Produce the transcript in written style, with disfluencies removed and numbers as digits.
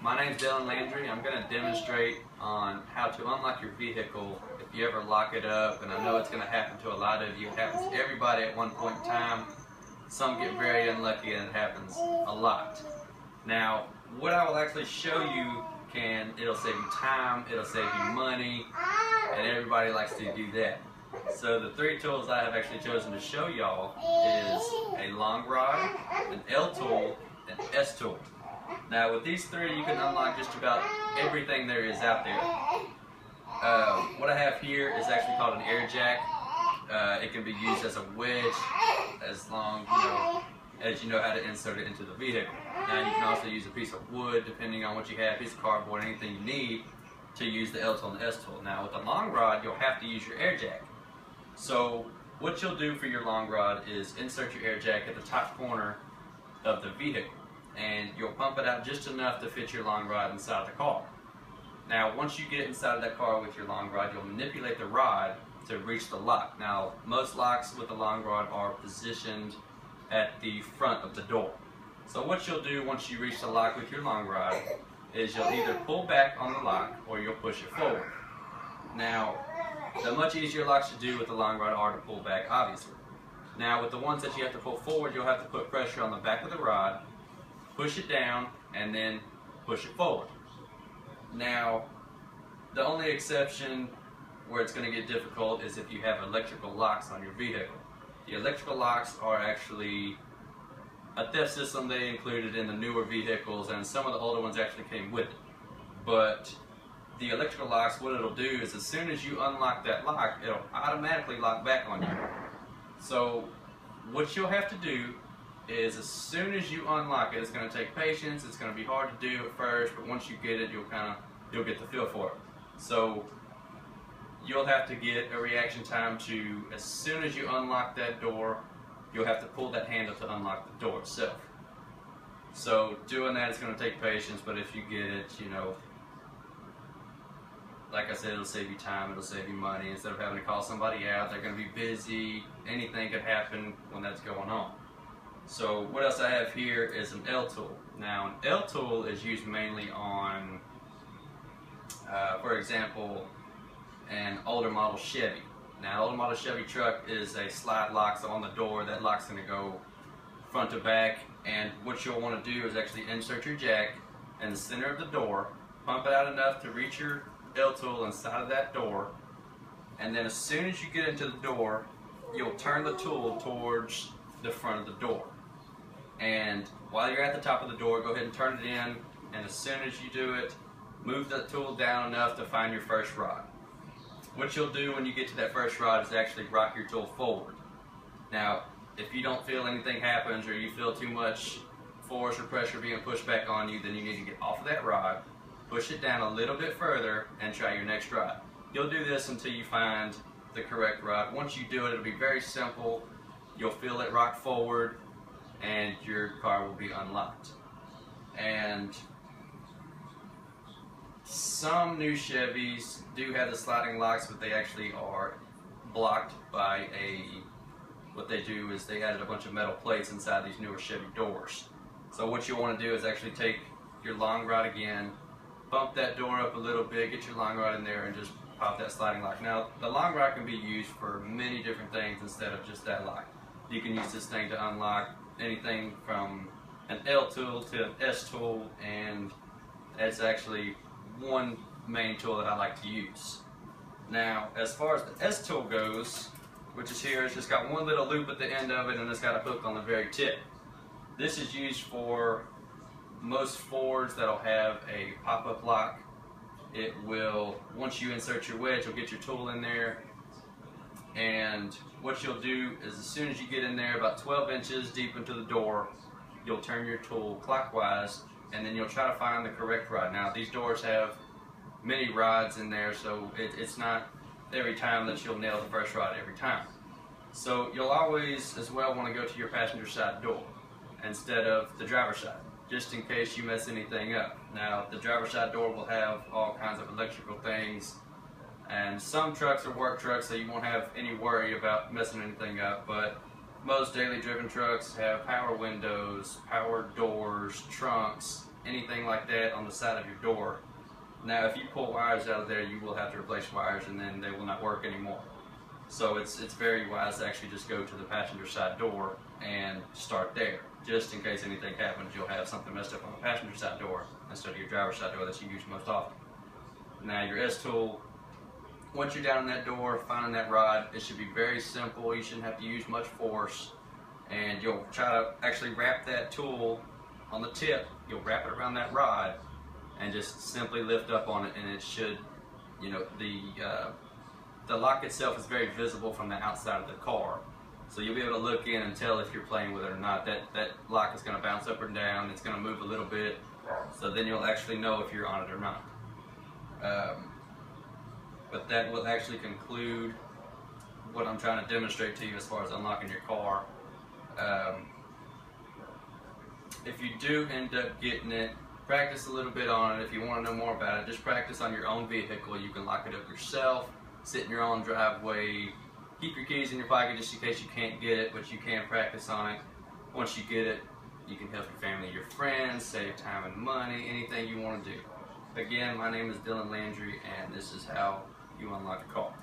My name's Dillon Landry. I'm going to demonstrate on how to unlock your vehicle if you ever lock it up, and I know it's going to happen to a lot of you. It happens to everybody at one point in time. Some get very unlucky and it happens a lot. Now, what I will actually show you it'll save you time, it'll save you money, and everybody likes to do that. So the three tools I have actually chosen to show y'all is a long rod, an L tool, and an S tool. Now with these three you can unlock just about everything there is out there. What I have here is actually called an air jack. It can be used as a wedge as long as you know how to insert it into the vehicle. Now you can also use a piece of wood depending on what you have, a piece of cardboard, anything you need to use the L tool and the S tool. Now with the long rod you'll have to use your air jack. So what you'll do for your long rod is insert your air jack at the top corner of the vehicle, and you'll pump it out just enough to fit your long rod inside the car. Now once you get it inside of that car with your long rod, you'll manipulate the rod to reach the lock. Now most locks with the long rod are positioned at the front of the door. So what you'll do once you reach the lock with your long rod is you'll either pull back on the lock or you'll push it forward. Now the much easier locks to do with the long rod are to pull back, obviously. Now with the ones that you have to pull forward, you'll have to put pressure on the back of the rod, push it down, and then push it forward. Now the only exception where it's going to get difficult is if you have electrical locks on your vehicle. The electrical locks are actually a theft system they included in the newer vehicles, and some of the older ones actually came with it. But the electrical locks, what it'll do is as soon as you unlock that lock, it'll automatically lock back on you. So what you'll have to do is as soon as you unlock it, it's going to take patience, it's going to be hard to do at first, but once you get it, you'll get the feel for it. So you'll have to get a reaction time to, as soon as you unlock that door, you'll have to pull that handle to unlock the door itself. So doing that is going to take patience, but if you get it, like I said, it'll save you time, it'll save you money. Instead of having to call somebody out, they're going to be busy, anything could happen when that's going on. So what else I have here is an L tool. Now an L tool is used mainly on, for example, an older model Chevy. Now, an older model Chevy truck is a slide lock, so on the door, that lock's going to go front to back, and what you'll want to do is actually insert your jack in the center of the door, pump it out enough to reach your L tool inside of that door, and then as soon as you get into the door, you'll turn the tool towards the front of the door. And while you're at the top of the door, go ahead and turn it in, and as soon as you do it, move the tool down enough to find your first rod. What you'll do when you get to that first rod is actually rock your tool forward. Now, if you don't feel anything happens or you feel too much force or pressure being pushed back on you, then you need to get off of that rod, push it down a little bit further, and try your next rod. You'll do this until you find the correct rod. Once you do it, it'll be very simple. You'll feel it rock forward, and your car will be unlocked. And some new Chevys do have the sliding locks, but they actually are blocked by what they do is they added a bunch of metal plates inside these newer Chevy doors. So what you want to do is actually take your long rod again, bump that door up a little bit, get your long rod in there, and just pop that sliding lock. Now the long rod can be used for many different things instead of just that lock. You can use this thing to unlock anything from an L tool to an S tool, and it's actually one main tool that I like to use. Now as far as the S tool goes, which is here, it's just got one little loop at the end of it and it's got a hook on the very tip. This is used for most Fords that'll have a pop-up lock. It will, once you insert your wedge, you'll get your tool in there, and what you'll do is as soon as you get in there about 12 inches deep into the door, you'll turn your tool clockwise, and then you'll try to find the correct rod. Now these doors have many rods in there, so it's not every time that you'll nail the first rod every time. So you'll always as well want to go to your passenger side door instead of the driver's side, just in case you mess anything up. Now the driver's side door will have all kinds of electrical things, and some trucks are work trucks, so you won't have any worry about messing anything up, but most daily driven trucks have power windows, power doors, trunks, anything like that on the side of your door. Now if you pull wires out of there, you will have to replace wires and then they will not work anymore. So it's very wise to actually just go to the passenger side door and start there. Just in case anything happens, you'll have something messed up on the passenger side door instead of your driver's side door that you use most often. Now your S-tool, once you're down in that door, finding that rod, it should be very simple. You shouldn't have to use much force. And you'll try to actually wrap that tool on the tip. You'll wrap it around that rod and just simply lift up on it, and it should, you know, the lock itself is very visible from the outside of the car. So you'll be able to look in and tell if you're playing with it or not. That lock is going to bounce up or down. It's going to move a little bit. So then you'll actually know if you're on it or not. But that will actually conclude what I'm trying to demonstrate to you as far as unlocking your car. If you do end up getting it, practice a little bit on it. If you want to know more about it, just practice on your own vehicle. You can lock it up yourself, sit in your own driveway, keep your keys in your pocket just in case you can't get it, but you can practice on it. Once you get it, you can help your family, your friends, save time and money, anything you want to do. Again, my name is Dillon Landry, and this is how you unlock a car.